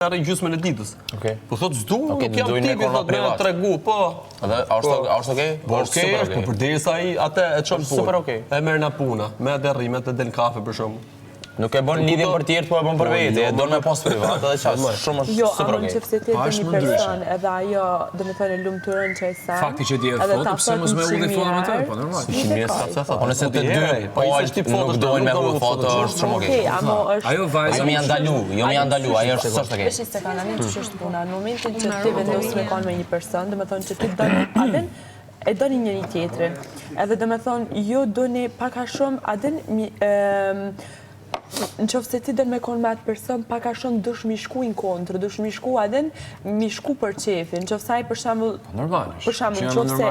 Arë gjysmën e ditës. Po thot s'du, nuk jam tipi, thot me tregu, po. Edhe është okej? Po okej është, po përderisa ai atë e çon punë. Super okej. E merr na puna, me atë rrimet e del kafe për shkakun. Nuk e bën lidhjen për tjerë, po e bën për vete, e don me pas privat edhe çfarë. Shumë super okej. Jo, nëse ti je një person edhe ajo, domethënë lumturon që ai sa. Fakti që di foto, pse mos më udhë foton atë, po normal. Po nëse të dy, po nuk dojnë me udhë foto, është shumë okej. Ajo vajza më janë ndalu, ajo është s'është okej. Është se kanë anë që është puna. Në momentin që ti vendos me kon me një person, domethënë që ti don atë e doni njëri tjetrin. Edhe domethënë ju doni pak a shumë atë në qofë se ti dënë me konë me atë person, pak a shumë dush mi shku në kontrë, dush mi shku adën, mi shku për qefin, në qofë saj për shambull, në qofë se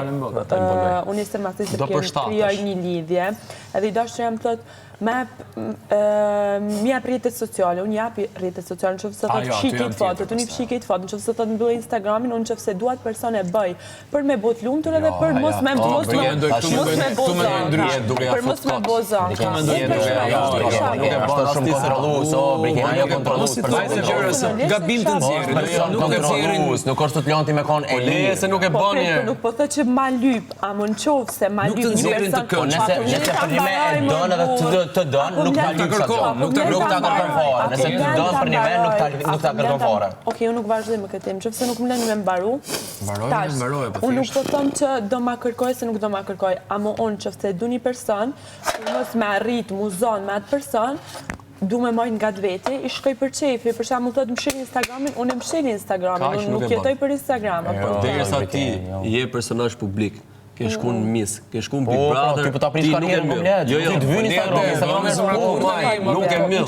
unë jesë tërmatisë të kryoj një lidhje, edhe I dash që jam thot, mi jap rrjetet sociale, unë japi rrjetet sociale, në qofë se thot fshikit fotot, unë I fshikit fotot, në qofë se thot në bëllë Instagramin, unë qofë se duat person e bëj, për me bot lumtur edhe për mos me bozon. Është shumë kontrollues, brigena jo kontrollues. Gabim të nxjerrin, nuk e nxjerrin, nuk është të lënti me kon e le se nuk e bën. Nuk po thotë që ma lyp, a më nqofë se ma lyp një person. Nëse për një me e don edhe të don, nuk ta lyp sa. Nuk ta kërkon fare. Nëse të don për një vend, nuk ta kërkon fare. Okej, unë nuk vazhdoj me këtë temë, nëse nuk më lënë me mbaru. Mbaroj, po unë nuk po them që do ma kërkoj se nuk do ma kërkoj, ama unë nëse du një person, mos me arrit muzon me atë person, du me mojnë nga të veti, I shkoj për qefi, për shembull thotë më shih Instagramin, unë më shih Instagramin, unë nuk jetoj për Instagram. Derisa ti je personazh publik, ke shkuar në mis, ke shkuar në Big Brother, ti po ta prish karrierën komplet. Jo, të vyni Instagramin, nuk e mill.